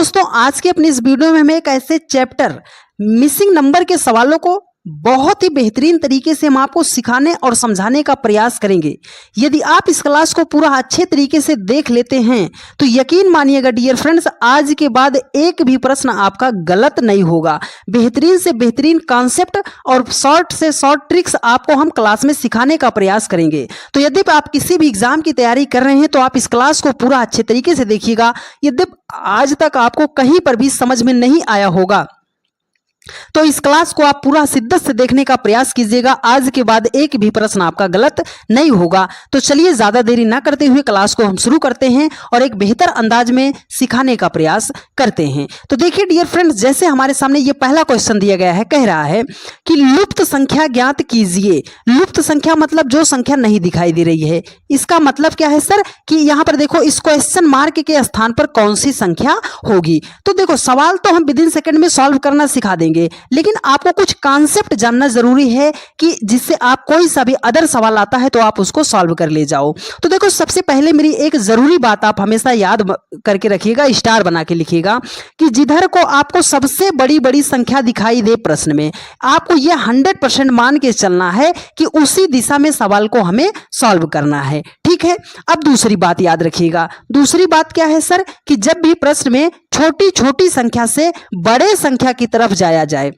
दोस्तों आज के अपनी इस वीडियो में हम एक ऐसे चैप्टर मिसिंग नंबर के सवालों को बहुत ही बेहतरीन तरीके से हम आपको सिखाने और समझाने का प्रयास करेंगे। यदि आप इस क्लास को पूरा अच्छे तरीके से देख लेते हैं तो यकीन मानिएगा डियर फ्रेंड्स, आज के बाद एक भी प्रश्न आपका गलत नहीं होगा। बेहतरीन से बेहतरीन कॉन्सेप्ट और शॉर्ट से शॉर्ट ट्रिक्स आपको हम क्लास में सिखाने का प्रयास करेंगे। तो यदि आप किसी भी एग्जाम की तैयारी कर रहे हैं तो आप इस क्लास को पूरा अच्छे तरीके से देखिएगा। यदि आज तक आपको कहीं पर भी समझ में नहीं आया होगा तो इस क्लास को आप पूरा शिद्दत से देखने का प्रयास कीजिएगा। आज के बाद एक भी प्रश्न आपका गलत नहीं होगा। तो चलिए ज्यादा देरी ना करते हुए क्लास को हम शुरू करते हैं और एक बेहतर अंदाज में सिखाने का प्रयास करते हैं। तो देखिए डियर फ्रेंड्स, जैसे हमारे सामने ये पहला क्वेश्चन दिया गया है, कह रहा है कि लुप्त संख्या ज्ञात कीजिए। लुप्त संख्या मतलब जो संख्या नहीं दिखाई दे रही है। इसका मतलब क्या है सर कि यहां पर देखो इस क्वेश्चन मार्क के स्थान पर कौन सी संख्या होगी। तो देखो सवाल तो हम विद इन सेकंड में सॉल्व करना सिखा देंगे, लेकिन आपको कुछ कॉन्सेप्ट जानना जरूरी है कि जिससे आप कोई सा भी अदर सवाल आता है तो आप उसको सॉल्व कर ले जाओ। तो देखो सबसे पहले मेरी एक जरूरी बात आप हमेशा याद करके रखिएगा, स्टार बना के लिखिएगा कि जिधर को आपको सबसे बड़ी बड़ी संख्या दिखाई दे प्रश्न में, आपको यह 100% मान के चलना है कि उसी दिशा में सवाल को हमें सॉल्व करना है। ठीक है, अब दूसरी बात याद रखिएगा। दूसरी बात क्या है सर कि जब भी प्रश्न में छोटी छोटी संख्या से बड़े संख्या की तरफ जाया जाए,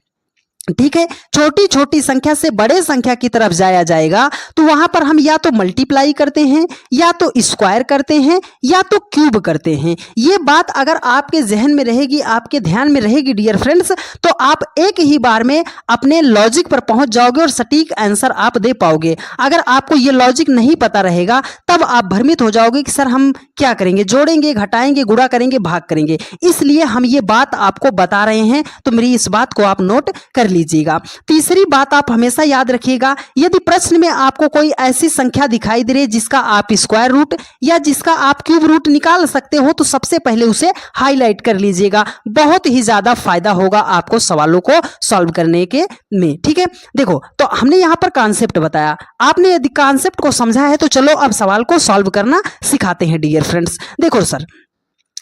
ठीक है, छोटी छोटी संख्या से बड़े संख्या की तरफ जाया जाएगा तो वहां पर हम या तो मल्टीप्लाई करते हैं, या तो स्क्वायर करते हैं, या तो क्यूब करते हैं। ये बात अगर आपके जहन में रहेगी, आपके ध्यान में रहेगी डियर फ्रेंड्स, तो आप एक ही बार में अपने लॉजिक पर पहुंच जाओगे और सटीक आंसर आप दे पाओगे। अगर आपको ये लॉजिक नहीं पता रहेगा तब आप भ्रमित हो जाओगे कि सर हम क्या करेंगे, जोड़ेंगे, घटाएंगे, गुणा करेंगे, भाग करेंगे। इसलिए हम ये बात आपको बता रहे हैं, तो मेरी इस बात को आप नोट कर लीजिएगा। तीसरी बात आप हमेशा याद रखिएगा, यदि प्रश्न में आपको कोई ऐसी संख्या दिखाई दे रही है जिसका आप स्क्वायर रूट या जिसका आप क्यूब रूट निकाल सकते हो तो सबसे पहले उसे हाईलाइट कर लीजिएगा। बहुत ही ज्यादा फायदा होगा आपको सवालों को सॉल्व करने के में। ठीक है, देखो तो हमने यहां पर कॉन्सेप्ट बताया, आपने यदि कॉन्सेप्ट को समझा है तो चलो अब सवाल को सॉल्व करना सिखाते हैं डियर फ्रेंड्स। देखो सर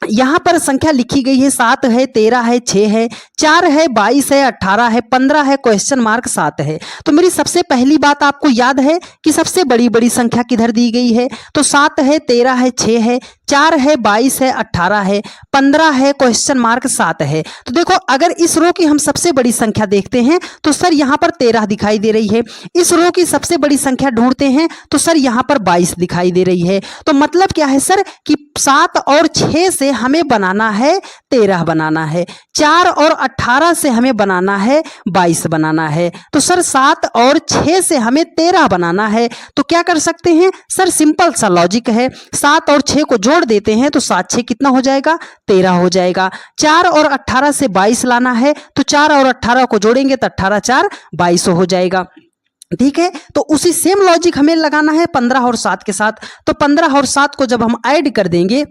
यहां पर संख्या लिखी गई है 7 है, 13 है, 6 है, 4 है, 22 है, 18 है, 15 है, क्वेश्चन मार्क 7 है। तो मेरी सबसे पहली बात आपको याद है कि सबसे बड़ी बड़ी संख्या किधर दी गई है, तो 7 है, 13 है, 6 है, 4 है, 22 है, 18 है, 15 है, क्वेश्चन मार्क 7 है। तो देखो अगर इस रो की हम सबसे बड़ी संख्या देखते हैं तो सर यहां पर 13 दिखाई दे रही है। इस रो की सबसे बड़ी संख्या ढूंढते हैं तो सर यहां पर 22 दिखाई दे रही है। तो मतलब क्या है सर कि 7 और 6 से हमें बनाना है 13 बनाना है, 4 और 18 से हमें बनाना है 22 बनाना है। तो सर 7 और 6 से हमें 13 बनाना है। तो क्या कर सकते हैं सर, सिंपल सा लॉजिक है, 7 और 6 को जोड़ देते हैं तो 7 6 कितना हो जाएगा, 13 हो जाएगा। 4 और 18 से 22 लाना है तो 4 और 18 को जोड़ेंगे तो 18 4 22 हो जाएगा। ठीक है, तो उसी सेम लॉजिक हमें लगाना है 15 और 7 के साथ। तो 15 और 7 को जब हम ऐड कर देंगे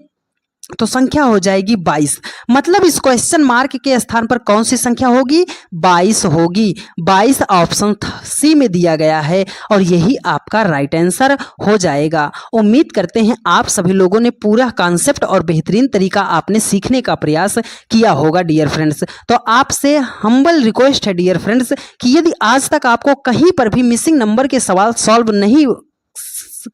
तो संख्या हो जाएगी 22। मतलब इस क्वेश्चन मार्क के स्थान पर कौन सी संख्या होगी, 22 होगी। 22 ऑप्शन सी में दिया गया है और यही आपका राइट आंसर हो जाएगा। उम्मीद करते हैं आप सभी लोगों ने पूरा कॉन्सेप्ट और बेहतरीन तरीका आपने सीखने का प्रयास किया होगा डियर फ्रेंड्स। तो आपसे हम्बल रिक्वेस्ट है डियर फ्रेंड्स कि यदि आज तक आपको कहीं पर भी मिसिंग नंबर के सवाल सॉल्व नहीं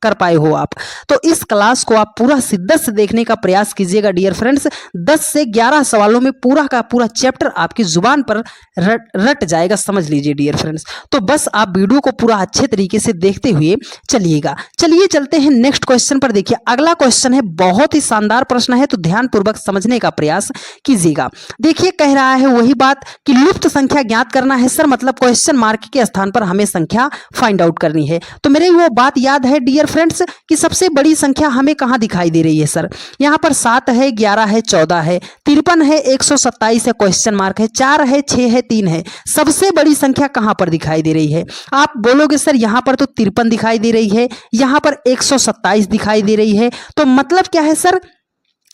कर पाए हो आप, तो इस क्लास को आप पूरा शिद्दत से देखने का प्रयास कीजिएगा डियर फ्रेंड्स। 10 से 11 सवालों में पूरा का पूरा चैप्टर आपकी जुबान पर रट जाएगा, समझ लीजिए डियर फ्रेंड्स। तो बस आप वीडियो को पूरा अच्छे तरीके से देखते हुए चलिएगा। चलिए चलते हैं नेक्स्ट क्वेश्चन पर। देखिए अगला क्वेश्चन है, बहुत ही शानदार प्रश्न है, तो ध्यानपूर्वक समझने का प्रयास कीजिएगा। देखिए कह रहा है वही बात कि लुप्त संख्या ज्ञात करना है सर, मतलब क्वेश्चन मार्क के स्थान पर हमें संख्या फाइंड आउट करनी है। तो मेरे वो बात याद है डियर फ्रेंड्स कि सबसे बड़ी संख्या हमें कहां दिखाई दे रही है सर, यहां पर 7 है, 11 है, 14 है, 53 है, 127 है, क्वेश्चन मार्क है, 4 है, 6 है, 3 है। सबसे बड़ी संख्या कहां पर दिखाई दे रही है, आप बोलोगे सर यहां पर तो 53 दिखाई दे रही है, यहां पर 127 दिखाई दे रही है। तो मतलब क्या है सर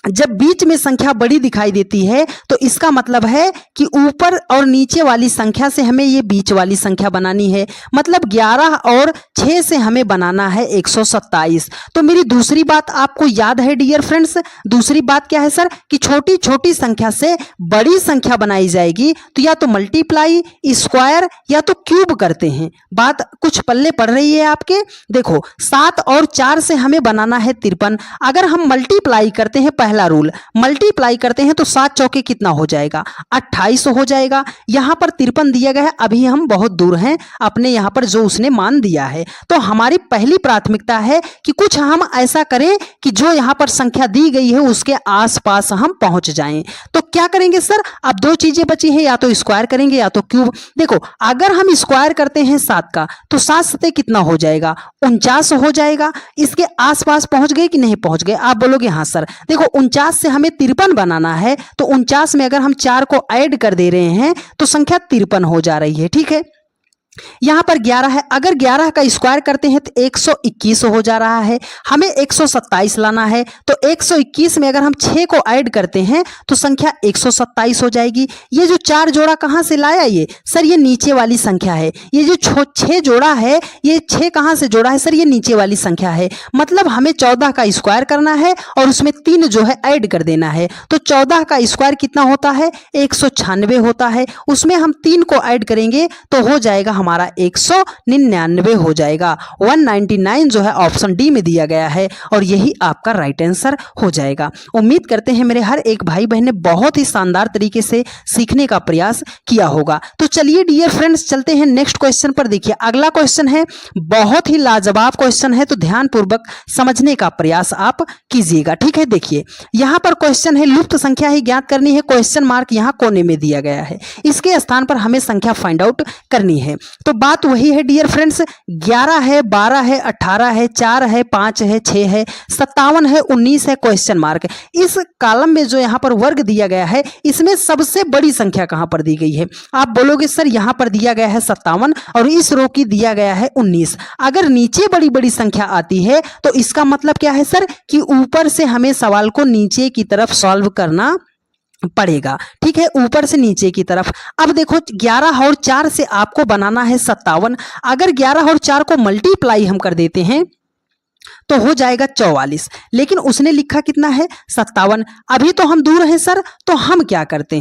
जब बीच में संख्या बड़ी दिखाई देती है तो इसका मतलब है कि ऊपर और नीचे वाली संख्या से हमें ये बीच वाली संख्या बनानी है। मतलब 11 और 6 से हमें बनाना है 127। तो मेरी दूसरी बात आपको याद है डियर फ्रेंड्स, दूसरी बात क्या है सर कि छोटी छोटी संख्या से बड़ी संख्या बनाई जाएगी तो या तो मल्टीप्लाई, स्क्वायर या तो क्यूब करते हैं। बात कुछ पल्ले पड़ रही है आपके। देखो 7 और 4 से हमें बनाना है 53। अगर हम मल्टीप्लाई करते हैं, पहला रूल मल्टीप्लाई करते हैं तो 7 चौके कितना हो जाएगा, 28 हो जाएगा। यहां पर 53 दिया गया है, अभी हम बहुत दूर हैं अपने यहां पर जो उसने मान दिया है। तो हमारी पहली प्राथमिकता है कि कुछ हम ऐसा करें कि जो यहां पर संख्या दी गई है उसके आसपास हम पहुंच जाएं। तो क्या करेंगे सर, अब दो चीजें बची हैं, या तो स्क्वायर करेंगे या तो क्यूब। देखो अगर हम स्क्वायर करते हैं 7 का तो 7 सते कितना हो जाएगा, 49 हो जाएगा। इसके आसपास पहुंच गए कि नहीं पहुंच गए, आप बोलोगे हाँ सर। देखो 49 से हमें 53 बनाना है तो 49 में अगर हम 4 को ऐड कर दे रहे हैं तो संख्या 53 हो जा रही है। ठीक है, यहां पर 11 है, अगर 11 का स्क्वायर करते हैं तो 121 हो जा रहा है। हमें 127 लाना है तो 121 में अगर हम 6 को ऐड करते हैं तो संख्या 127 हो जाएगी। ये जो 4 जोड़ा कहां से लाया, ये सर ये नीचे वाली संख्या है। ये जो 6 जोड़ा है, ये 6 कहां से जोड़ा है सर, ये नीचे वाली संख्या है। मतलब हमें 14 का स्क्वायर करना है और उसमें 3 जो है ऐड कर देना है। तो 14 का स्क्वायर कितना होता है, 196 होता है। उसमें हम 3 को ऐड करेंगे तो हो जाएगा हमारा 199 हो जाएगा। 199 जो है ऑप्शन डी में दिया गया है और यही आपका राइट आंसर हो जाएगा। उम्मीद करते हैं मेरे हर एक भाई बहन ने बहुत ही शानदार तरीके से सीखने का प्रयास किया होगा। तो चलिए डियर फ्रेंड्स चलते हैं नेक्स्ट क्वेश्चन पर। देखिए अगला क्वेश्चन है, बहुत ही लाजवाब क्वेश्चन है, तो ध्यान पूर्वक समझने का प्रयास आप कीजिएगा। ठीक है, देखिए यहां पर क्वेश्चन है लुप्त संख्या ही ज्ञात करनी है। क्वेश्चन मार्क यहां कोने में दिया गया है, इसके स्थान पर हमें संख्या फाइंड आउट करनी है। तो बात वही है डियर फ्रेंड्स, 11 है, 12 है, 18 है, 4 है, 5 है, 6 है, 57 है, 19 है, क्वेश्चन मार्क। इस कॉलम में जो यहां पर वर्ग दिया गया है इसमें सबसे बड़ी संख्या कहां पर दी गई है। आप बोलोगे सर यहां पर दिया गया है 57 और इस रो की दिया गया है 19। अगर नीचे बड़ी बड़ी संख्या आती है तो इसका मतलब क्या है सर कि ऊपर से हमें सवाल को नीचे की तरफ सॉल्व करना पड़ेगा। ठीक है, ऊपर से नीचे की तरफ। अब देखो 11 और 4 से आपको बनाना है 57। अगर 11 और 4 को मल्टीप्लाई हम कर देते हैं तो हो जाएगा 44, लेकिन उसने लिखा कितना है 57। अभी तो हम दूर हैं सर, तो हम क्या करते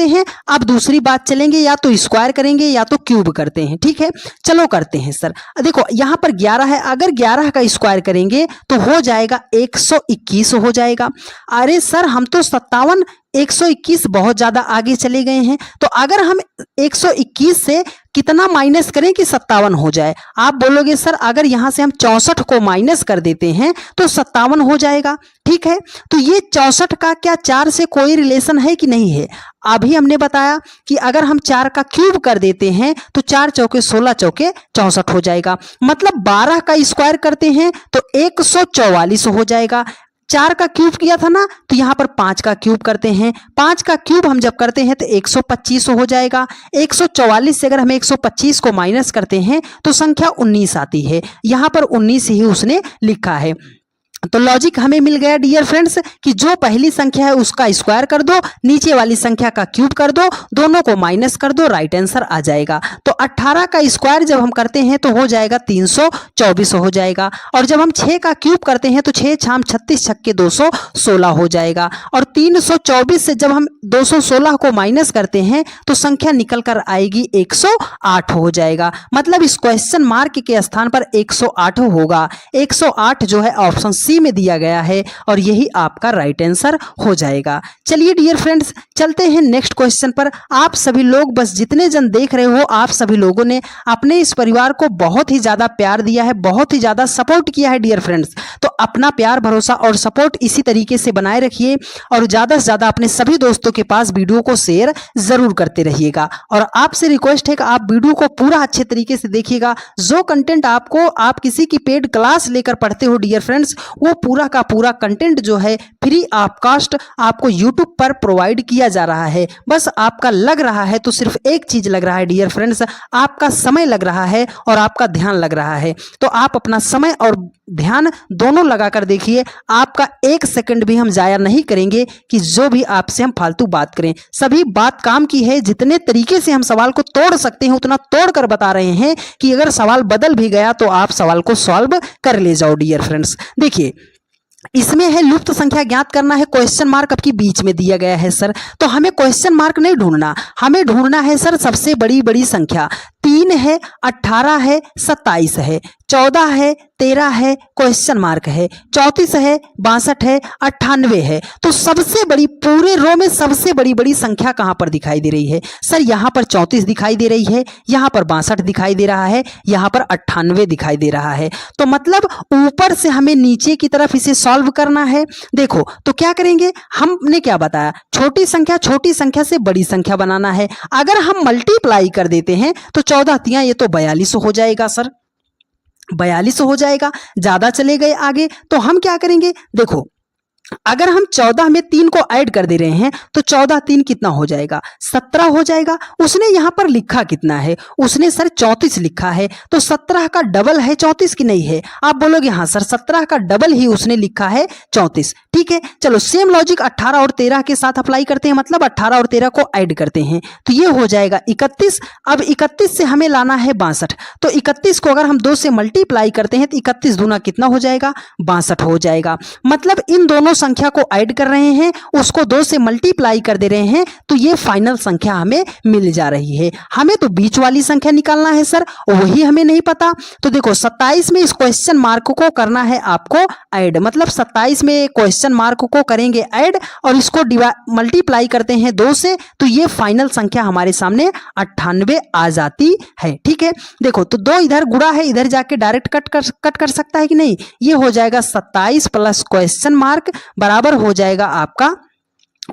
हैं, अब दूसरी बात चलेंगे, या तो स्क्वायर करेंगे या तो क्यूब करते हैं। ठीक है, चलो करते हैं सर। देखो यहां पर 11 है, अगर 11 का स्क्वायर करेंगे तो हो जाएगा 121 हो जाएगा। अरे सर हम तो 57 121 बहुत ज्यादा आगे चले गए हैं। तो अगर हम 121 से कितना माइनस करें कि 57 हो जाए, आप बोलोगे सर अगर यहां से हम 64 को माइनस कर देते हैं तो 57 हो जाएगा। ठीक है, तो ये 64 का क्या 4 से कोई रिलेशन है कि नहीं है। अभी हमने बताया कि अगर हम 4 का क्यूब कर देते हैं तो 4 चौके 16 चौके 64 हो जाएगा। मतलब 12 का स्क्वायर करते हैं तो 144 हो जाएगा। 4 का क्यूब किया था ना, तो यहां पर 5 का क्यूब करते हैं। 5 का क्यूब हम जब करते हैं तो 125 हो जाएगा। 144 से अगर हम 125 को माइनस करते हैं तो संख्या 19 आती है। यहां पर 19 ही उसने लिखा है। तो लॉजिक हमें मिल गया डियर फ्रेंड्स कि जो पहली संख्या है उसका स्क्वायर कर दो, नीचे वाली संख्या का क्यूब कर दो, दोनों को माइनस कर दो, राइट आंसर आ जाएगा। तो 18 का स्क्वायर जब हम करते हैं तो हो जाएगा 324 हो जाएगा। और जब हम 6 का क्यूब करते हैं तो 6 छाम 36 छक्के 216 हो जाएगा। और 324 से जब हम 216 को माइनस करते हैं तो संख्या निकल कर आएगी 108 हो जाएगा। मतलब इस क्वेश्चन मार्क के स्थान पर 108 होगा। 108 जो है ऑप्शन सी में दिया गया है और यही आपका राइट आंसर हो जाएगा। चलिए डियर फ्रेंड्स चलते हैं नेक्स्ट क्वेश्चन पर। आप सभी लोग बस जितने जन देख रहे हो, आप सभी लोगों ने अपने इस परिवार को बहुत ही ज्यादा प्यार दिया है, बहुत ही ज्यादा सपोर्ट किया है डियर फ्रेंड्स। तो अपना प्यार, भरोसा और सपोर्ट इसी तरीके से बनाए रखिए और ज्यादा से ज्यादा अपने सभी दोस्तों के पास वीडियो को शेयर जरूर करते रहिएगा। और आपसे रिक्वेस्ट है कि आप वीडियो को पूरा अच्छे तरीके से देखिएगा। जो कंटेंट आपको आप किसी की पेड क्लास लेकर पढ़ते हो डियर फ्रेंड्स, वो पूरा का पूरा कंटेंट जो है फ्री ऑफ कॉस्ट आपको यूट्यूब पर प्रोवाइड किया जा रहा है। बस आपका लग रहा है तो सिर्फ एक चीज लग रहा है डियर फ्रेंड्स, आपका समय लग रहा है और आपका ध्यान लग रहा है। तो आप अपना समय और ध्यान दोनों लगाकर देखिए, आपका एक सेकंड भी हम जाया नहीं करेंगे कि जो भी आपसे हम फालतू बात करें। सभी बात काम की है, जितने तरीके से हम सवाल को तोड़ सकते हैं उतना तोड़ कर बता रहे हैं कि अगर सवाल बदल भी गया तो आप सवाल को सॉल्व कर ले जाओ डियर फ्रेंड्स। देखिए इसमें है लुप्त संख्या ज्ञात करना है, क्वेश्चन मार्क आपकी बीच में दिया गया है सर। तो हमें क्वेश्चन मार्क नहीं ढूंढना, हमें ढूंढना है सर सबसे बड़ी बड़ी संख्या। 3 है, 18 है, 27 है, 14 है, 13 है, क्वेश्चन मार्क है, 34 है, 62 है, 98 है। तो सबसे बड़ी पूरे रो में सबसे बड़ी बड़ी संख्या कहां पर दिखाई दे रही है सर? यहां पर 34 दिखाई दे रही है, यहां पर 62 दिखाई दे रहा है, यहां पर 98 दिखाई दे रहा है। तो मतलब ऊपर से हमें नीचे की तरफ इसे सॉल्व करना है। देखो तो क्या करेंगे, हमने क्या बताया, छोटी संख्या से बड़ी संख्या बनाना है। अगर हम मल्टीप्लाई कर देते हैं तो 14 तिया ये तो 42 हो जाएगा सर, 42 हो जाएगा। ज्यादा चले गए आगे तो हम क्या करेंगे, देखो अगर हम 14 में 3 को ऐड कर दे रहे हैं तो 14 3 कितना हो जाएगा, 17 हो जाएगा। उसने यहां पर लिखा कितना है, उसने सर 34 लिखा है। तो 17 का डबल है 34 की नहीं है? आप बोलोगे हाँ सर 17 का डबल ही उसने लिखा है 34। ठीक है, चलो सेम लॉजिक 18 और 13 के साथ अप्लाई करते हैं, मतलब 18 और 13 को ऐड करते हैं तो ये हो जाएगा 31। अब 31 से हमें लाना है 62, तो 31 को अगर हम 2 से मल्टीप्लाई करते हैं तो 31 दूना कितना हो जाएगा, 62 हो जाएगा। मतलब इन दोनों संख्या को ऐड कर रहे हैं, उसको 2 से मल्टीप्लाई कर दे रहे हैं तो ये फाइनल संख्या हमें मिल जा रही है। हमें तो बीच वाली संख्या निकालना है सर, वही हमें नहीं पता। तो देखो 27 में इस क्वेश्चन मार्क को करना है आपको ऐड, मतलब 27 में क्वेश्चन मार्क को करेंगे ऐड और इसको मल्टीप्लाई करते हैं 2 से, तो ये फाइनल संख्या हमारे सामने 98 आ जाती है। ठीक है, देखो तो 2 इधर गुणा है, इधर जाके डायरेक्ट कट कर सकता है कि नहीं? ये हो जाएगा 27 प्लस क्वेश्चन मार्क बराबर हो जाएगा आपका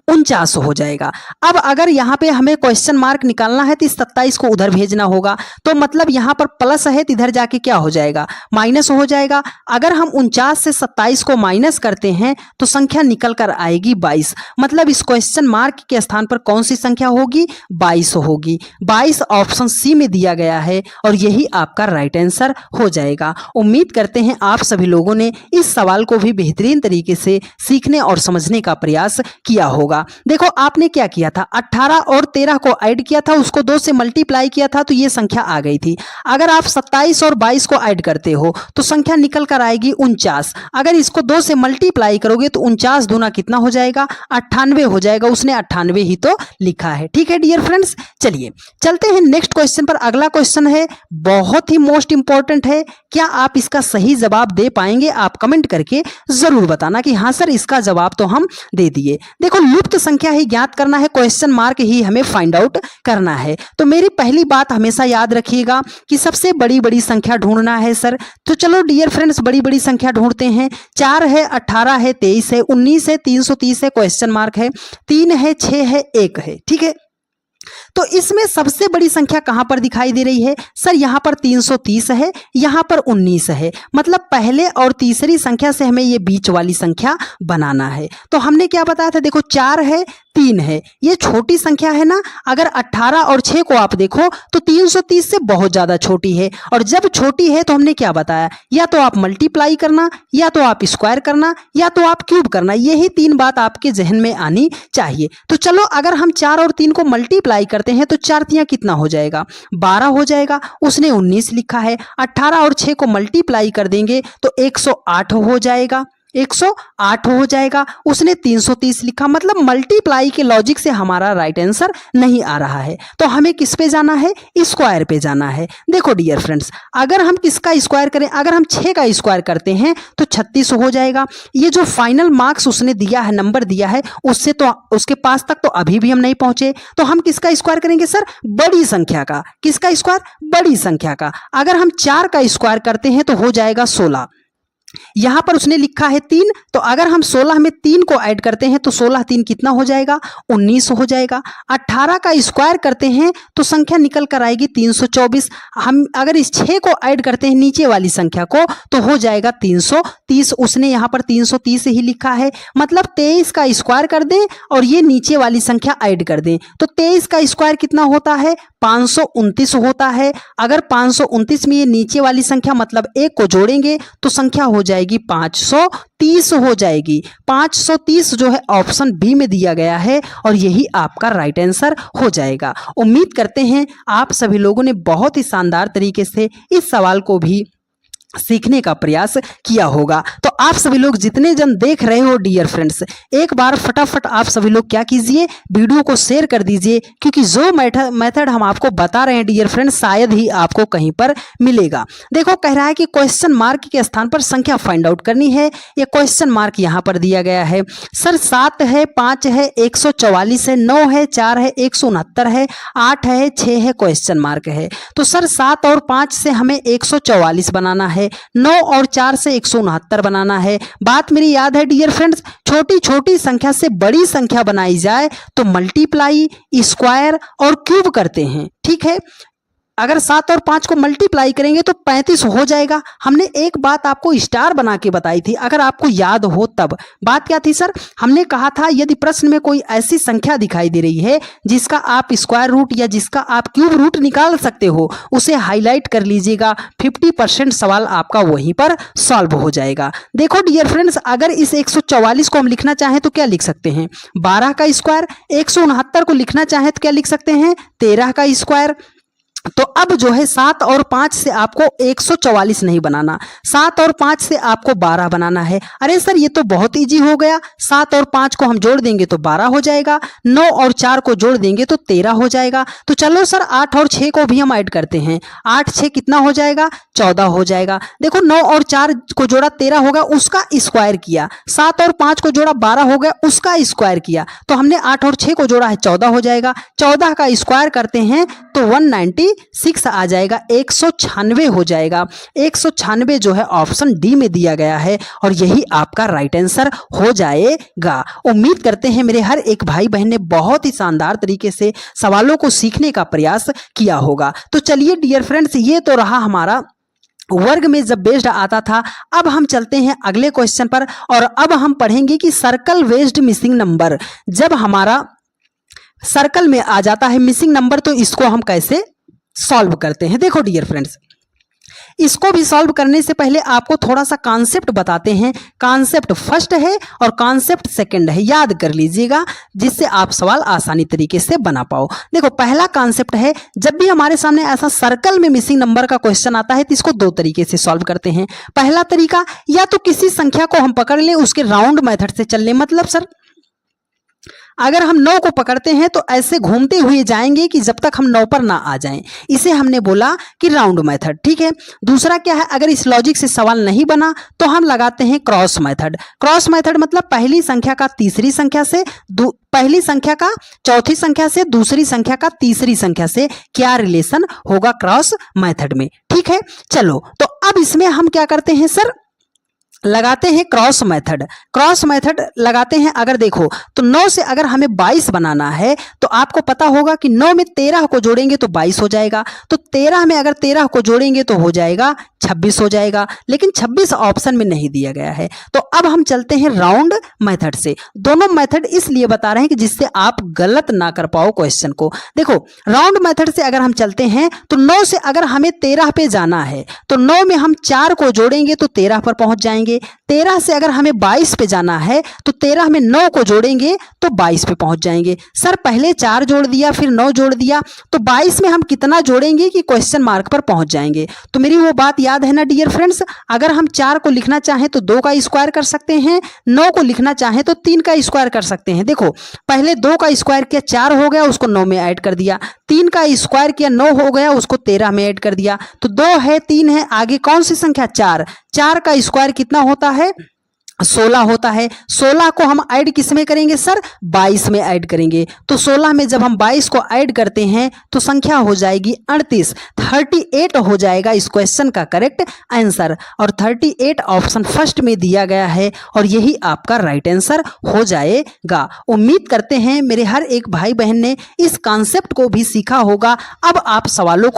49 हो जाएगा। अब अगर यहाँ पे हमें क्वेश्चन मार्क निकालना है तो इस 27 को उधर भेजना होगा, तो मतलब यहाँ पर प्लस है तो इधर जाके क्या हो जाएगा, माइनस हो जाएगा। अगर हम 49 से 27 को माइनस करते हैं तो संख्या निकल कर आएगी 22। मतलब इस क्वेश्चन मार्क के स्थान पर कौन सी संख्या होगी, 22 होगी। 22 ऑप्शन सी में दिया गया है और यही आपका राइट आंसर हो जाएगा। उम्मीद करते हैं आप सभी लोगों ने इस सवाल को भी बेहतरीन तरीके से सीखने और समझने का प्रयास किया होगा। देखो आपने क्या किया था, 18 और 13 को ऐड किया था, उसको 2 से मल्टीप्लाई किया था तो ये संख्या आ गई थी। अगर आप 27 और 22 को ऐड करते हो तो संख्या निकल कर आएगी 49। अगर इसको 2 से मल्टीप्लाई करोगे तो 49 दूना कितना हो जाएगा, 98 हो जाएगा। उसने 98 ही तो लिखा है। ठीक है डियर फ्रेंड्स, चलिए चलते हैं नेक्स्ट क्वेश्चन पर। अगला क्वेश्चन है बहुत ही मोस्ट इंपॉर्टेंट है, क्या आप इसका सही जवाब दे पाएंगे? आप कमेंट करके जरूर बताना कि हाँ सर इसका जवाब तो हम दे दिए। देखो लुप्त संख्या ही ज्ञात करना है, क्वेश्चन मार्क ही हमें फाइंड आउट करना है। तो मेरी पहली बात हमेशा याद रखिएगा कि सबसे बड़ी बड़ी संख्या ढूंढना है सर। तो चलो डियर फ्रेंड्स बड़ी बड़ी संख्या ढूंढते हैं। 4 है, 18 है, 23 है, 19 है, 330 है, क्वेश्चन मार्क है, 3 है, 6 है, 1 है। ठीक है, तो इसमें सबसे बड़ी संख्या कहां पर दिखाई दे रही है सर? यहां पर 330 है, यहां पर 19 है। मतलब पहले और तीसरी संख्या से हमें ये बीच वाली संख्या बनाना है। तो हमने क्या बताया था, देखो 4 है, 3 है, ये छोटी संख्या है ना। अगर 18 और 6 को आप देखो तो 330 से बहुत ज्यादा छोटी है, और जब छोटी है तो हमने क्या बताया, या तो आप मल्टीप्लाई करना, या तो आप स्क्वायर करना, या तो आप क्यूब करना। यही 3 बात आपके जहन में आनी चाहिए। तो चलो अगर हम 4 और 3 को मल्टीप्लाई करते हैं तो 4 तिया कितना हो जाएगा, 12 हो जाएगा। उसने 19 लिखा है। 18 और 6 को मल्टीप्लाई कर देंगे तो 108 हो जाएगा, 108 हो जाएगा। उसने 330 लिखा। मतलब मल्टीप्लाई के लॉजिक से हमारा राइट आंसर नहीं आ रहा है, तो हमें किस पे जाना है, स्क्वायर पे जाना है। देखो डियर फ्रेंड्स अगर हम किसका स्क्वायर करें, अगर हम 6 का स्क्वायर करते हैं तो 36 हो जाएगा। ये जो फाइनल मार्क्स उसने दिया है, नंबर दिया है, उससे तो उसके पास तक तो अभी भी हम नहीं पहुंचे। तो हम किसका स्क्वायर करेंगे सर, बड़ी संख्या का। किसका स्क्वायर, बड़ी संख्या का। अगर हम 4 का स्क्वायर करते हैं तो हो जाएगा 16। यहाँ पर उसने लिखा है 3, तो अगर हम 16 में 3 को ऐड करते हैं तो 16 3 कितना हो जाएगा, 19 हो जाएगा। 18 का स्क्वायर करते हैं तो संख्या निकल कर आएगी 324। हम अगर इस 6 को ऐड करते हैं नीचे वाली संख्या को तो हो जाएगा 330। उसने यहाँ पर 330 ही लिखा है, मतलब 23 का स्क्वायर कर दें और ये नीचे वाली संख्या ऐड कर दें तो 23 का स्क्वायर कितना होता है, 529 होता है। अगर 529 में ये नीचे वाली संख्या मतलब 1 को जोड़ेंगे तो संख्या हो जाएगी 530 हो जाएगी। 530 जो है ऑप्शन बी में दिया गया है और यही आपका राइट आंसर हो जाएगा। उम्मीद करते हैं आप सभी लोगों ने बहुत ही शानदार तरीके से इस सवाल को भी सीखने का प्रयास किया होगा। तो आप सभी लोग जितने जन देख रहे हो डियर फ्रेंड्स, एक बार फटाफट आप सभी लोग क्या कीजिए, वीडियो को शेयर कर दीजिए, क्योंकि जो मेथड हम आपको बता रहे हैं डियर फ्रेंड्स शायद ही आपको कहीं पर मिलेगा। देखो कह रहा है कि क्वेश्चन मार्क के स्थान पर संख्या फाइंड आउट करनी है। ये क्वेश्चन मार्क यहाँ पर दिया गया है। सर 7 है, 5 है, 144 है, 9 है, 4 है, 169 है, 8 है, 6 है, क्वेश्चन मार्क है। तो सर 7 और 5 से हमें 144 बनाना है, 9 और 4 से 169 बनाना है। बात मेरी याद है डियर फ्रेंड्स, छोटी छोटी संख्या से बड़ी संख्या बनाई जाए तो मल्टीप्लाई, स्क्वायर और क्यूब करते हैं, ठीक है। अगर 7 और 5 को मल्टीप्लाई करेंगे तो 35 हो जाएगा। हमने एक बात आपको स्टार बना के बताई थी, अगर आपको याद हो तब। बात क्या थी सर, हमने कहा था यदि प्रश्न में कोई ऐसी संख्या दिखाई दे रही है जिसका आप स्क्वायर रूट या जिसका आप क्यूब रूट निकाल सकते हो, उसे हाईलाइट कर लीजिएगा। 50% सवाल आपका वहीं पर सॉल्व हो जाएगा। देखो डियर फ्रेंड्स, अगर इस 144 को हम लिखना चाहें तो क्या लिख सकते हैं, 12 का स्क्वायर। 169 को लिखना चाहें तो क्या लिख सकते हैं, 13 का स्क्वायर। तो अब जो है 7 और 5 से आपको 144 नहीं बनाना, 7 और 5 से आपको 12 बनाना है। अरे सर ये तो बहुत इजी हो गया, 7 और 5 को हम जोड़ देंगे तो 12 हो जाएगा, 9 और 4 को जोड़ देंगे तो 13 हो जाएगा। तो चलो सर 8 और 6 को भी हम ऐड करते हैं, 8 6 कितना हो जाएगा, 14 हो जाएगा। देखो 9 और 4 को जोड़ा 13 होगा, उसका स्क्वायर किया, 7 और 5 को जोड़ा 12 हो गया, उसका स्क्वायर किया, तो हमने 8 और 6 को जोड़ा है 14 हो जाएगा। 14 का स्क्वायर करते हैं तो 196 आ जाएगा, 196 हो जाएगा। 196 जो है ऑप्शन डी में दिया गया है और यही आपका राइट आंसर हो जाएगा। उम्मीद करते हैं मेरे हर एक भाई बहन ने बहुत ही शानदार तरीके से सवालों को सीखने का प्रयास किया होगा। तो चलिए डियर फ्रेंड्स, ये तो रहा हमारा वर्ग में जब बेस्ड आता था। अब हम चलते हैं अगले क्वेश्चन पर और अब हम पढ़ेंगे कि सर्कल बेस्ड मिसिंग नंबर, जब हमारा सर्कल में आ जाता है मिसिंग नंबर तो इसको हम कैसे सॉल्व करते हैं। देखो डियर फ्रेंड्स, इसको भी सॉल्व करने से पहले आपको थोड़ा सा कॉन्सेप्ट बताते हैं। कॉन्सेप्ट फर्स्ट है और कॉन्सेप्ट सेकंड है, याद कर लीजिएगा जिससे आप सवाल आसानी तरीके से बना पाओ। देखो पहला कॉन्सेप्ट है, जब भी हमारे सामने ऐसा सर्कल में मिसिंग नंबर का क्वेश्चन आता है तो इसको दो तरीके से सॉल्व करते हैं। पहला तरीका, या तो किसी संख्या को हम पकड़ लें, उसके राउंड मेथड से चल लें। मतलब सर अगर हम 9 को पकड़ते हैं तो ऐसे घूमते हुए जाएंगे कि जब तक हम 9 पर ना आ जाएं, इसे हमने बोला कि राउंड मेथड, ठीक है। दूसरा क्या है, अगर इस लॉजिक से सवाल नहीं बना तो हम लगाते हैं क्रॉस मेथड। क्रॉस मेथड मतलब पहली संख्या का तीसरी संख्या से, पहली संख्या का चौथी संख्या से, दूसरी संख्या का तीसरी संख्या से क्या रिलेशन होगा क्रॉस मेथड में, ठीक है। चलो तो अब इसमें हम क्या करते हैं सर, लगाते हैं क्रॉस मेथड। क्रॉस मेथड लगाते हैं, अगर देखो तो 9 से अगर हमें 22 बनाना है तो आपको पता होगा कि 9 में 13 को जोड़ेंगे तो 22 हो जाएगा, तो 13 में अगर 13 को जोड़ेंगे तो हो जाएगा 26 हो जाएगा, लेकिन 26 ऑप्शन में नहीं दिया गया है। तो अब हम चलते हैं राउंड मेथड से। दोनों मेथड इसलिए बता रहे हैं कि जिससे आप गलत ना कर पाओ क्वेश्चन को। देखो राउंड मेथड से अगर हम चलते हैं तो 9 से अगर हमें 13 पे जाना है तो 9 में हम 4 को जोड़ेंगे तो 13 पर पहुंच जाएंगे। 13 से अगर हमें 22 पे जाना है तो 13 में 9 को जोड़ेंगे तो 22 पे पहुंच जाएंगे। सर पहले 4 जोड़ दिया फिर 9 जोड़ दिया, तो 22 में हम कितना जोड़ेंगे कि क्वेश्चन मार्क पर पहुंच जाएंगे। तो मेरी वो बात याद है ना डियर फ्रेंड्स, अगर हम 4 को लिखना चाहें तो 2 का स्क्वायर कर सकते हैं, 9 को लिखना चाहें तो 3 का स्क्वायर कर सकते हैं। देखो पहले 2 का स्क्वायर किया 4 हो गया, उसको 9 में ऐड कर दिया, 3 का स्क्वायर किया 9 हो गया, उसको 13 में ऐड कर दिया। तो 2 है 3 है, आगे कौन सी संख्या 4, 4 का स्क्वायर कितना होता है 16 होता है। 16 को हम ऐड किस में करेंगे सर? 22 में ऐड करेंगे। तो 16 में जब हम 22 को ऐड करते हैं तो संख्या हो जाएगी 38। 38 हो जाएगा इस क्वेश्चन का करेक्ट आंसर, और 38 ऑप्शन फर्स्ट में दिया गया है और यही आपका राइट आंसर हो जाएगा। उम्मीद करते हैं मेरे हर एक भाई बहन ने इस कॉन्सेप्ट को भी सीखा होगा। अब आप सवालों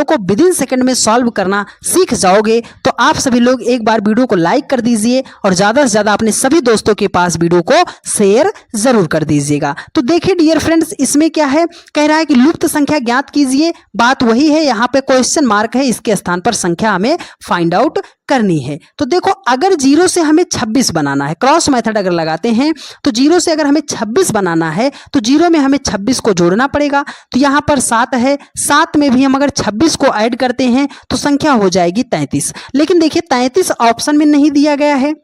को विद इन सेकंड में सॉल्व करना सीख जाओगे। तो आप सभी लोग एक बार वीडियो को लाइक कर दीजिए और ज़्यादा से ज़्यादा अपने सभी दोस्तों के पास वीडियो को शेयर ज़रूर कर दीजिएगा। तो देखिए डियर फ्रेंड्स, इसमें क्या है, कह रहा है कि लुप्त संख्या ज्ञात कीजिए। बात वही है, यहाँ पे क्वेश्चन मार्क है, इसके स्थान पर संख्या हमें फाइंड आउट करनी है। तो देखो, अगर 0 से हमें 26 बनाना है, क्रॉस मेथड अगर लगाते हैं तो 0 से अगर हमें 26 बनाना है तो 0 में हमें 26 को जोड़ना पड़ेगा। तो यहाँ पर 7 है, 7 में भी हम अगर 26 को ऐड करते हैं तो संख्या हो जाएगी 33। लेकिन देखिए 33 ऑप्शन में नहीं दिया गया है।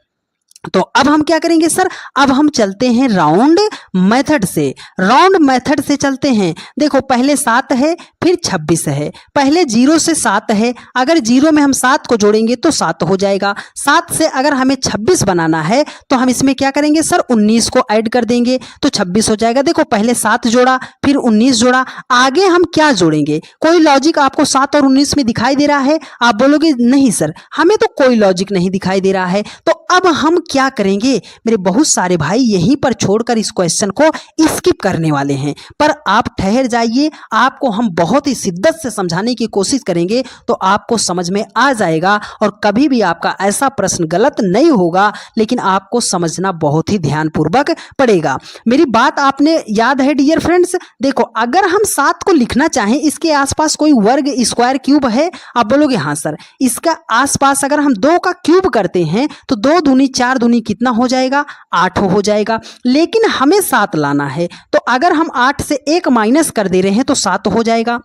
तो अब हम क्या करेंगे सर? अब हम चलते हैं राउंड मेथड से। राउंड मेथड से चलते हैं। देखो, पहले 7 है, फिर 26 है, पहले 0 से 7 है, अगर 0 में हम 7 को जोड़ेंगे तो 7 हो जाएगा। 7 से अगर हमें 26 बनाना है तो हम इसमें क्या करेंगे सर? 19 को ऐड कर देंगे तो 26 हो जाएगा। देखो, पहले 7 जोड़ा, फिर 19 जोड़ा, आगे हम क्या जोड़ेंगे? कोई लॉजिक आपको 7 और 19 में दिखाई दे रहा है? आप बोलोगे नहीं सर, हमें तो कोई लॉजिक नहीं दिखाई दे रहा है। तो अब हम क्या करेंगे? मेरे बहुत सारे भाई यहीं पर छोड़कर इस क्वेश्चन को स्किप करने वाले हैं, पर आप ठहर जाइए, आपको हम बहुत ही शिद्दत से समझाने की कोशिश करेंगे तो आपको समझ में आ जाएगा और कभी भी आपका ऐसा प्रश्न गलत नहीं होगा, लेकिन आपको समझना बहुत ही ध्यानपूर्वक पड़ेगा। मेरी बात आपने याद है डियर फ्रेंड्स? देखो, अगर हम 7 को लिखना चाहें, इसके आसपास कोई वर्ग स्क्वायर क्यूब है? आप बोलोगे हाँ सर, इसका आसपास अगर हम 2 का क्यूब करते हैं तो 2 दूनी 4 दूनी कितना हो जाएगा? 8 हो जाएगा। लेकिन हमें 7 लाना है, तो अगर हम 8 से 1 माइनस कर दे रहे हैं तो 7 हो जाएगा।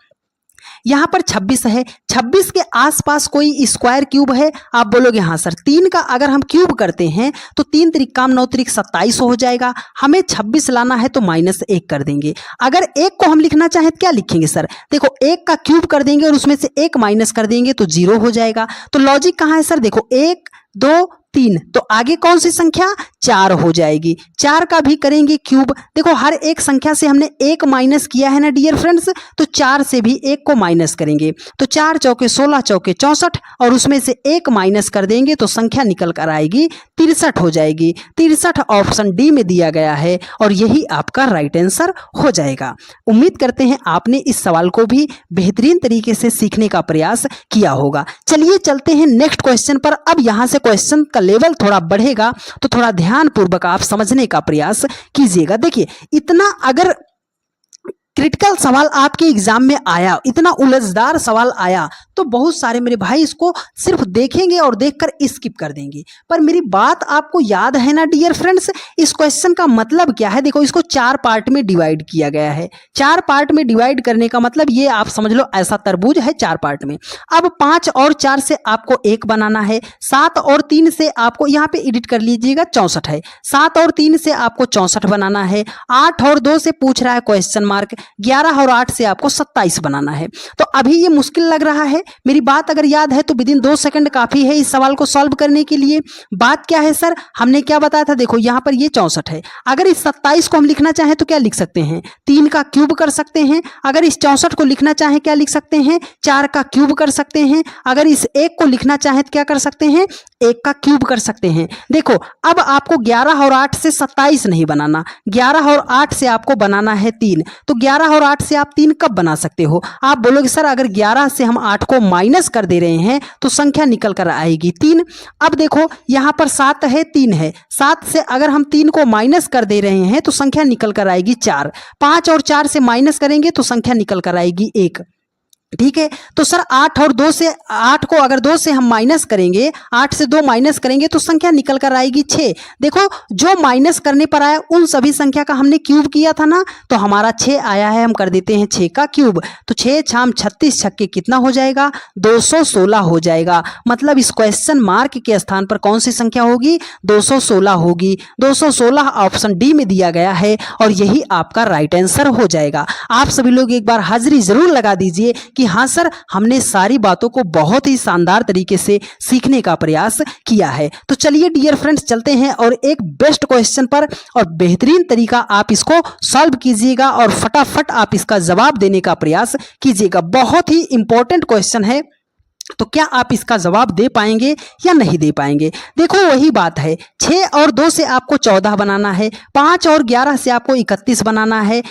यहाँ पर 26 है, 26 के आसपास कोई स्क्वायर क्यूब है? आप बोलोगे हाँ सर, 3 का अगर हम क्यूब करते हैं तो 3 त्रिक काम 9 त्रिक 27 हो जाएगा। हमें 26 लाना है तो -1 कर देंगे। अगर 1 को हम लिखना चाहें तो क्या लिखेंगे सर? देखो, 1 का क्यूब कर देंगे और उसमें से 1 माइनस कर देंगे तो 0 हो जाएगा। तो लॉजिक कहाँ है सर? देखो, 1 2 3, तो आगे कौन सी संख्या? 4 हो जाएगी। 4 का भी करेंगे क्यूब। देखो, हर एक संख्या से हमने 1 माइनस किया है ना डियर फ्रेंड्स, तो 4 से भी 1 को माइनस करेंगे तो 4 चौके 16 चौके 64, और उसमें से 1 माइनस कर देंगे तो संख्या निकल कर आएगी 63 हो जाएगी। 63 ऑप्शन डी में दिया गया है और यही आपका राइट आंसर हो जाएगा। उम्मीद करते हैं आपने इस सवाल को भी बेहतरीन तरीके से सीखने का प्रयास किया होगा। चलिए चलते हैं नेक्स्ट क्वेश्चन पर। अब यहाँ से क्वेश्चन का लेवल थोड़ा बढ़ेगा तो थोड़ा ध्यान पूर्वक आप समझने का प्रयास कीजिएगा। देखिए, इतना अगर क्रिटिकल सवाल आपके एग्जाम में आया, इतना उलझदार सवाल आया, तो बहुत सारे मेरे भाई इसको सिर्फ देखेंगे और देखकर स्किप कर देंगे। पर मेरी बात आपको याद है ना डियर फ्रेंड्स? इस क्वेश्चन का मतलब क्या है? देखो, इसको 4 पार्ट में डिवाइड किया गया है। 4 पार्ट में डिवाइड करने का मतलब ये आप समझ लो, ऐसा तरबूज है 4 पार्ट में। अब 5 और 4 से आपको 1 बनाना है, 7 और 3 से आपको, यहाँ पे एडिट कर लीजिएगा, 64 है, 7 और 3 से आपको 64 बनाना है। 8 और 2 से पूछ रहा है क्वेश्चन मार्क, 11 और 8 से आपको 27 बनाना है। तो अभी ये मुश्किल लग रहा है, मेरी बात अगर याद है तो विदिन 2 सेकंड काफी है इस सवाल को सॉल्व करने के लिए। बात क्या है सर? हमने क्या बताया था? देखो, यहाँ पर ये 64 है, अगर इस 27 को हम लिखना चाहें तो क्या लिख सकते हैं? 3 का क्यूब कर सकते हैं। अगर इस 64 को लिखना चाहें क्या लिख सकते हैं? 4 का क्यूब कर सकते हैं। अगर इस 1 को लिखना चाहें तो क्या कर सकते हैं? 1 का क्यूब कर सकते हैं। देखो, अब आपको 11 और 8 से 27 नहीं बनाना, 11 और 8 से आपको बनाना है 3। तो 11 और 8 से आप 3 कब बना सकते हो? आप बोलोगे सर, अगर 11 से हम 8 को माइनस कर दे रहे हैं तो संख्या निकल कर आएगी 3। अब देखो, यहाँ पर 7 है, 3 है, 7 से अगर हम 3 को माइनस कर दे रहे हैं तो संख्या निकल कर आएगी 4। 5 और 4 से माइनस करेंगे तो संख्या निकल कर आएगी 1। ठीक है, तो सर 8 और 2 से, 8 को अगर 2 से हम माइनस करेंगे, 8 से 2 माइनस करेंगे तो संख्या निकल कर आएगी 6। देखो, जो माइनस करने पर आया उन सभी संख्या का हमने क्यूब किया था ना, तो हमारा 6 आया है, हम कर देते हैं 6 का क्यूब। तो 6 छाम 36 छक्के कितना हो जाएगा? 216 हो जाएगा। मतलब इस क्वेश्चन मार्क के स्थान पर कौन सी संख्या होगी? 216 होगी। 216 ऑप्शन डी में दिया गया है और यही आपका राइट आंसर हो जाएगा। आप सभी लोग एक बार हाजिरी जरूर लगा दीजिए कि कि हाँ सर, हमने सारी बातों को बहुत ही शानदार तरीके से सीखने का प्रयास किया है। तो चलिए डियर फ्रेंड्स, चलते हैं और एक बेस्ट क्वेश्चन पर, और बेहतरीन तरीका आप इसको सॉल्व कीजिएगा और फटाफट आप इसका जवाब देने का प्रयास कीजिएगा। बहुत ही इंपॉर्टेंट क्वेश्चन है, तो क्या आप इसका जवाब दे पाएंगे या नहीं दे पाएंगे। देखो वही बात है, 6 और 2 से आपको 14 बनाना है, 5 और 11 से आपको 31 बनाना है,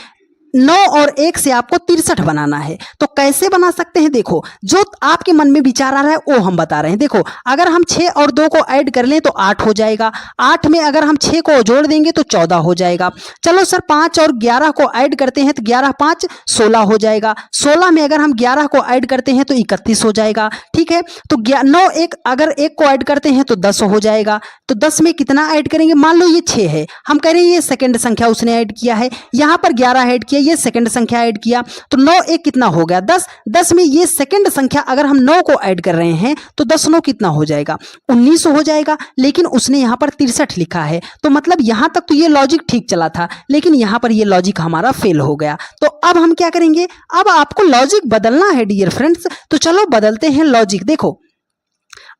9 और 1 से आपको 63 बनाना है। तो कैसे बना सकते हैं, देखो जो आपके मन में विचार आ रहा है वो हम बता रहे हैं। देखो अगर हम 6 और 2 को ऐड कर लें तो 8 हो जाएगा, 8 में अगर हम 6 को जोड़ देंगे तो 14 हो जाएगा। चलो सर 5 और 11 को ऐड करते हैं तो 11 5 16 हो जाएगा, 16 में अगर हम 11 को ऐड करते हैं तो 31 हो जाएगा। ठीक है, तो 9 1 अगर 1 को ऐड करते हैं तो 10 हो जाएगा। तो 10 में कितना ऐड करेंगे, मान लो ये 6 है, हम कह रहे हैं ये सेकंड संख्या उसने ऐड किया है, यहाँ पर 11 ऐड किया, ये सेकंड संख्या ऐड किया, तो 9 1 कितना हो गया 10, 10 में ये सेकंड संख्या अगर हम 9 को ऐड कर रहे हैं तो 10 9 कितना हो जाएगा 19 हो जाएगा। लेकिन उसने यहाँ पर 63 लिखा है, तो मतलब यहाँ तक तो ये लॉजिक ठीक चला था, लेकिन यहाँ पर ये लॉजिक हमारा फेल हो गया। तो अब हम क्या करेंगे, अब आपको लॉजिक बदलना है डियर फ्रेंड्स। तो चलो बदलते हैं लॉजिक। देखो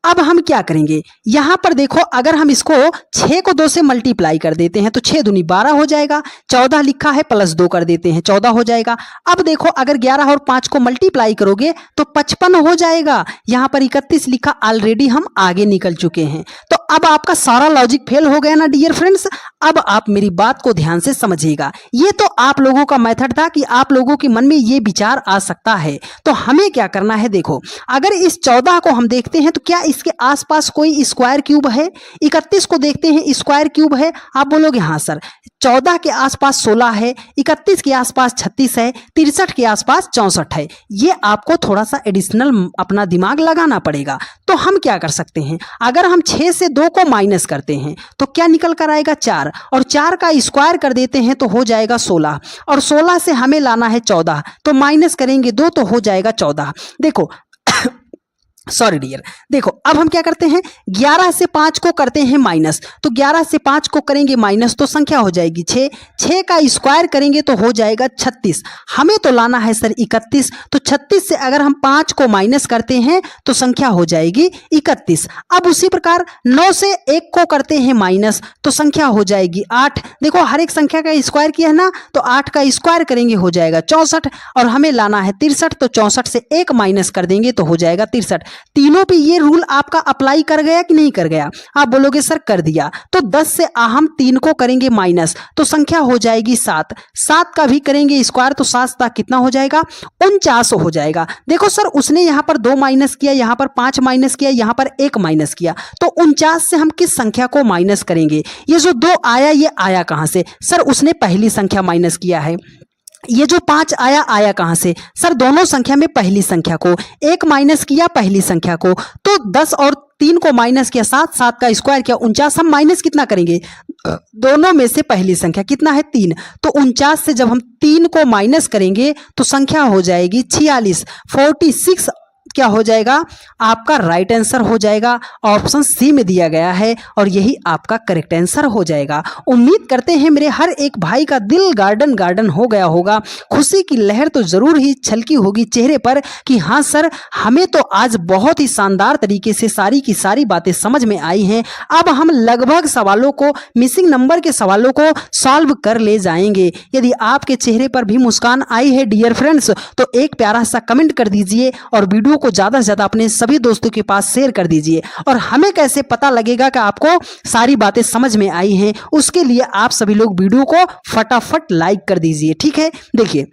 अब हम क्या करेंगे, यहां पर देखो अगर हम इसको 6 को 2 से मल्टीप्लाई कर देते हैं तो 6 दूनी 12 हो जाएगा, 14 लिखा है प्लस 2 कर देते हैं 14 हो जाएगा। अब देखो अगर 11 और 5 को मल्टीप्लाई करोगे तो 55 हो जाएगा, यहां पर 31 लिखा, ऑलरेडी हम आगे निकल चुके हैं। तो अब आपका सारा लॉजिक फेल हो गया ना डियर फ्रेंड्स। अब आप मेरी बात को ध्यान से समझिएगा, ये तो आप लोगों का मेथड था कि आप लोगों के मन में ये विचार आ सकता है। तो हमें क्या करना है, देखो अगर इस 14 को हम देखते हैं तो क्या इसके आसपास कोई स्क्वायर क्यूब है, 31 को देखते हैं स्क्वायर क्यूब है, आप बोलोगे हाँ सर, 14 के आसपास 16 है, 31 के आसपास 36 है, 63 के आसपास 64 है। ये आपको थोड़ा सा एडिशनल अपना दिमाग लगाना पड़ेगा। तो हम क्या कर सकते हैं, अगर हम 6 से 2 को माइनस करते हैं तो क्या निकल कर आएगा 4, और 4 का स्क्वायर कर देते हैं तो हो जाएगा 16, और 16 से हमें लाना है 14, तो माइनस करेंगे 2 तो हो जाएगा 14। देखो सॉरी डियर, देखो अब हम क्या करते हैं, 11 से 5 को करते हैं माइनस, तो 11 से 5 को करेंगे माइनस तो संख्या हो जाएगी 6, 6 का स्क्वायर करेंगे तो हो जाएगा 36, हमें तो लाना है सर 31, तो 36 से अगर हम 5 को माइनस करते हैं तो संख्या हो जाएगी 31। अब उसी प्रकार 9 से 1 को करते हैं माइनस तो संख्या हो जाएगी 8। देखो हर एक संख्या का स्क्वायर किया है ना, तो 8 का स्क्वायर करेंगे हो जाएगा 64, और हमें लाना है 63, तो 64 से 1 माइनस कर देंगे तो हो जाएगा 63। तीनों पे ये रूल आपका अप्लाई कर गया कि नहीं कर गया, आप बोलोगे सर कर दिया। तो 10 से हम 3 को करेंगे माइनस तो संख्या हो जाएगी 7, 7 का भी करेंगे स्क्वायर तो 7 कितना हो जाएगा 49 हो जाएगा। देखो सर उसने यहाँ पर 2 माइनस किया, यहाँ पर 5 माइनस किया, यहाँ पर 1 माइनस किया, तो 49 से हम किस संख्या को माइनस करेंगे, ये जो 2 आया ये आया कहाँ से, सर उसने पहली संख्या माइनस किया है। ये जो 5 आया कहां से, सर दोनों संख्या में पहली संख्या को, 1 माइनस किया पहली संख्या को, तो 10 और 3 को माइनस किया 7, 7 का स्क्वायर किया 49, हम माइनस कितना करेंगे, दोनों में से पहली संख्या कितना है 3, तो 49 से जब हम 3 को माइनस करेंगे तो संख्या हो जाएगी 46, 46 क्या हो जाएगा, आपका राइट आंसर हो जाएगा। ऑप्शन सी में दिया गया है और यही आपका करेक्ट आंसर हो जाएगा। उम्मीद करते हैं मेरे हर एक भाई का दिल गार्डन गार्डन हो गया होगा, खुशी की लहर तो जरूर ही छलकी होगी चेहरे पर कि हाँ सर हमें तो आज बहुत ही शानदार तरीके से सारी की सारी बातें समझ में आई हैं। अब हम लगभग सवालों को, मिसिंग नंबर के सवालों को सॉल्व कर ले जाएंगे। यदि आपके चेहरे पर भी मुस्कान आई है डियर फ्रेंड्स तो एक प्यारा सा कमेंट कर दीजिए और वीडियो को ज़्यादा से ज़्यादा अपने सभी दोस्तों के पास शेयर कर दीजिए। और हमें कैसे पता लगेगा कि आपको सारी बातें समझ में आई हैं, उसके लिए आप सभी लोग वीडियो को फटाफट लाइक कर दीजिए। ठीक है, देखिए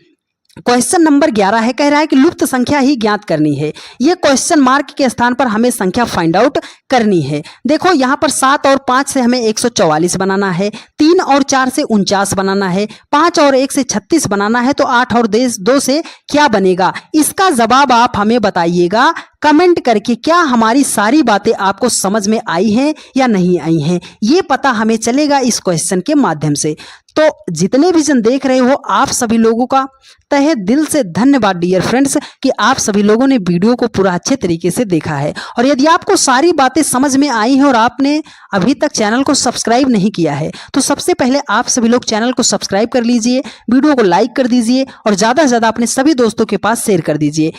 क्वेश्चन नंबर 11 है, कह रहा है कि लुप्त संख्या ही ज्ञात करनी है। ये क्वेश्चन मार्क के स्थान पर हमें संख्या फाइंड आउट करनी है। देखो यहाँ पर 7 और 5 से हमें 144 बनाना है, 3 और 4 से 49 बनाना है, 5 और 1 से 36 बनाना है, तो 8 और 2 से क्या बनेगा, इसका जवाब आप हमें बताइएगा कमेंट करके। क्या हमारी सारी बातें आपको समझ में आई हैं या नहीं आई हैं, ये पता हमें चलेगा इस क्वेश्चन के माध्यम से। तो जितने भी जन देख रहे हो आप सभी लोगों का तहे दिल से धन्यवाद डियर फ्रेंड्स कि आप सभी लोगों ने वीडियो को पूरा अच्छे तरीके से देखा है। और यदि आपको सारी बातें समझ में आई हैं और आपने अभी तक चैनल को सब्सक्राइब नहीं किया है तो सबसे पहले आप सभी लोग चैनल को सब्सक्राइब कर लीजिए, वीडियो को लाइक कर दीजिए और ज़्यादा से ज़्यादा अपने सभी दोस्तों के पास शेयर कर दीजिए।